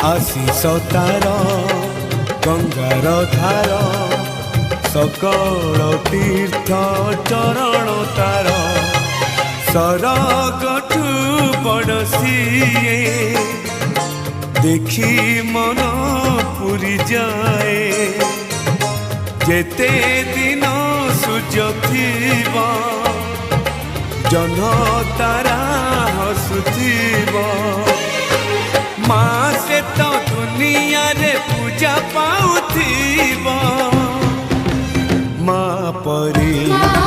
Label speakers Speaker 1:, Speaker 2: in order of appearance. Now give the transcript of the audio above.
Speaker 1: आशीष तार गंगार धार सकल तीर्थ चरण तार सरगठु बड़सिए देखी मन पुरी जाए जेते दिन सूर्य थिबा जह्न तारा हसुथिबा माँ से तो दुनिया रे पूजा पाउथिबा माँ परी